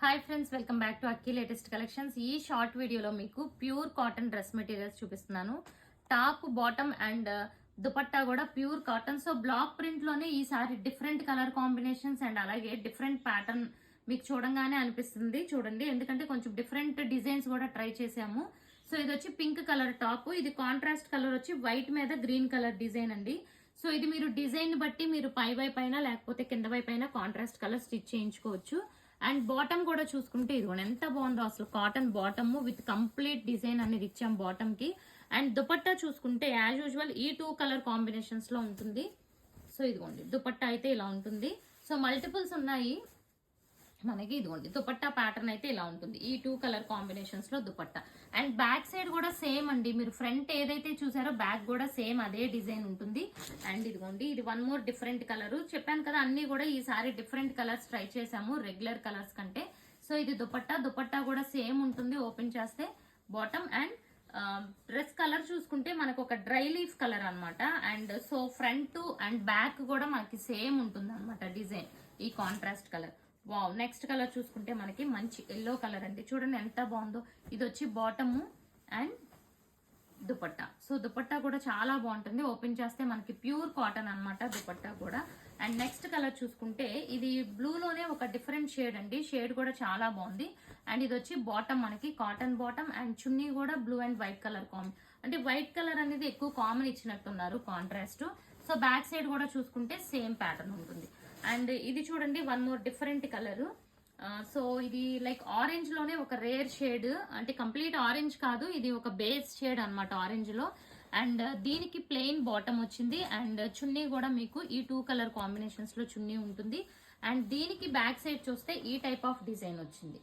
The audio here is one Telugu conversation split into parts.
Hi friends, welcome back to Akki latest collections. ఈ షార్ట్ వీడియోలో మీకు ప్యూర్ కాటన్ డ్రెస్ మెటీరియల్స్ చూపిస్తున్నాను. టాప్, బాటమ్ అండ్ దుపట్టా కూడా pure cotton. So black print లోనే ఈసారి డిఫరెంట్ కలర్ కాంబినేషన్స్ అండ్ అలాగే డిఫరెంట్ ప్యాటర్న్ మీకు చూడంగానే అనిపిస్తుంది. చూడండి, ఎందుకంటే కొంచెం డిఫరెంట్ డిజైన్స్ కూడా ట్రై చేసాము. సో ఇది వచ్చి పింక్ కలర్ టాప్, ఇది కాంట్రాస్ట్ కలర్ వచ్చి వైట్ మీద గ్రీన్ కలర్ డిజైన్ అండి. సో ఇది మీరు డిజైన్ బట్టి మీరు పై వైపైనా లేకపోతే కింద వైపైనా కాంట్రాస్ట్ కలర్ స్టిచ్ చేయించుకోవచ్చు. అండ్ బాటమ్ కూడా చూసుకుంటే ఇదిగోండి ఎంత బాగుందో అసలు. Cotton bottom with complete design అనేది ఇచ్చాం బాటమ్ కి. అండ్ దుపట్టా చూసుకుంటే యాజ్ యూజువల్ ఈ 2 కలర్ కాంబినేషన్స్ లో ఉంటుంది. సో ఇదిగోండి దుపట్టా అయితే ఇలా ఉంటుంది. సో మల్టిపుల్స్ ఉన్నాయి మనకి. ఇదిగోండి దుపట్టా ప్యాటర్న్ అయితే ఇలా ఉంటుంది ఈ 2 కలర్ కాంబినేషన్స్ లో దుపట్టా. అండ్ బ్యాక్ సైడ్ కూడా సేమ్ అండి. మీరు ఫ్రంట్ ఏదైతే చూసారో బ్యాక్ కూడా సేమ్ అదే డిజైన్ ఉంటుంది. అండ్ ఇదిగోండి ఇది వన్ మోర్ డిఫరెంట్ కలర్. చెప్పాను కదా అన్ని కూడా ఈసారి డిఫరెంట్ కలర్స్ ట్రై చేసాము రెగ్యులర్ కలర్స్ కంటే. సో ఇది దుపట్టా కూడా సేమ్ ఉంటుంది. ఓపెన్ చేస్తే బాటమ్ అండ్ డ్రెస్ కలర్ చూసుకుంటే మనకు ఒక డ్రై లీఫ్ కలర్ అనమాట. And so front and back కూడా మనకి సేమ్ ఉంటుంది అనమాట డిజైన్ ఈ contrast colour. Wow, next colour చూసుకుంటే మనకి మంచి ఎల్లో కలర్ అండి. చూడండి ఎంత బాగుందో. ఇది వచ్చి bottom and dupatta. So dupatta కూడా చాలా బాగుంటుంది. ఓపెన్ చేస్తే మనకి ప్యూర్ కాటన్ అనమాట దుపట్టా కూడా. అండ్ నెక్స్ట్ కలర్ చూసుకుంటే ఇది బ్లూలోనే ఒక డిఫరెంట్ షేడ్ అండి. షేడ్ కూడా చాలా బాగుంది. అండ్ ఇది వచ్చి బాటమ్ మనకి కాటన్ బాటమ్ అండ్ చున్నీ కూడా బ్లూ అండ్ వైట్ కలర్ అంటే వైట్ కలర్ అనేది ఎక్కువ కామన్ ఇచ్చినట్టున్నారు కాంట్రాస్ట్. సో బ్యాక్ సైడ్ కూడా చూసుకుంటే సేమ్ ప్యాటర్న్ ఉంటుంది. అండ్ ఇది చూడండి one more different colour. So ఇది లైక్ ఆరెంజ్ లోనే ఒక రేర్ షేడ్, అంటే కంప్లీట్ ఆరెంజ్ కాదు, ఇది ఒక బేస్ షేడ్ అనమాట ఆరెంజ్ లో. అండ్ దీనికి ప్లెయిన్ బాటమ్ వచ్చింది. అండ్ చున్నీ కూడా మీకు ఈ 2 కలర్ కాంబినేషన్స్ లో చున్నీ ఉంటుంది. అండ్ దీనికి బ్యాక్ సైడ్ చూస్తే ఈ టైప్ ఆఫ్ డిజైన్ వచ్చింది.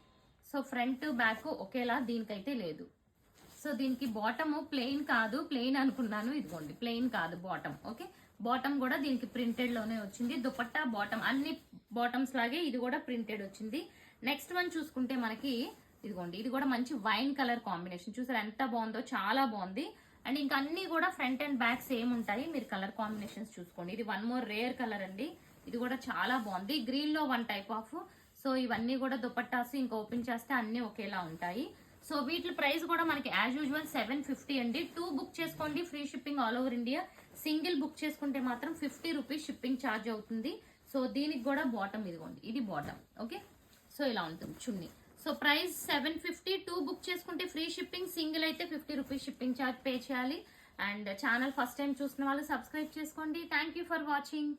సో ఫ్రంట్ బ్యాక్ ఒకేలా దీనికైతే లేదు. సో దీనికి బాటమ్ ప్లెయిన్ కాదు, ప్లెయిన్ అనుకున్నాను, ఇదిగోండి ప్లెయిన్ కాదు బాటమ్. ఓకే, బాటమ్ కూడా దీనికి ప్రింటెడ్ లోనే వచ్చింది. దుపట్టా బాటమ్ అన్ని బాటమ్స్ లాగే ఇది కూడా ప్రింటెడ్ వచ్చింది. నెక్స్ట్ వన్ చూసుకుంటే మనకి ఇదిగోండి ఇది కూడా మంచి వైన్ కలర్ కాంబినేషన్. చూసారు ఎంత బాగుందో, చాలా బాగుంది. అండ్ ఇంకా అన్ని కూడా ఫ్రంట్ అండ్ బ్యాక్ సేమ్ ఉంటాయి. మీరు కలర్ కాంబినేషన్స్ చూసుకోండి. ఇది వన్ మోర్ రేర్ కలర్ అండి. ఇది కూడా చాలా బాగుంది. గ్రీన్ లో వన్ టైప్ ఆఫ్. సో ఇవన్నీ కూడా దుపట్టాస్ ఇంకా ఓపెన్ చేస్తే అన్ని ఒకేలా ఉంటాయి. సో వీటి ప్రైస్ కూడా మనకి యాజ్ యూజువల్ 750 అండి. 2 బుక్ చేసుకోండి, free shipping all over India. Single book చేసుకుంటే మాత్రం 50 రూపీస్ షిప్పింగ్ ఛార్జ్ అవుతుంది. సో దీనికి కూడా బాటమ్ ఇదిగోండి, ఇది బాటమ్. ఓకే, సో ఇలా ఉంటుంది చున్నీ. So price 750. 2 బుక్ చేసుకుంటే ఫ్రీ షిప్పింగ్, సింగిల్ అయితే 50 రూపీస్ షిప్పింగ్ ఛార్జ్ పే చేయాలి. అండ్ ఛానల్ ఫస్ట్ టైం చూసిన వాళ్ళు సబ్స్క్రైబ్ చేసుకోండి. Thank for watching.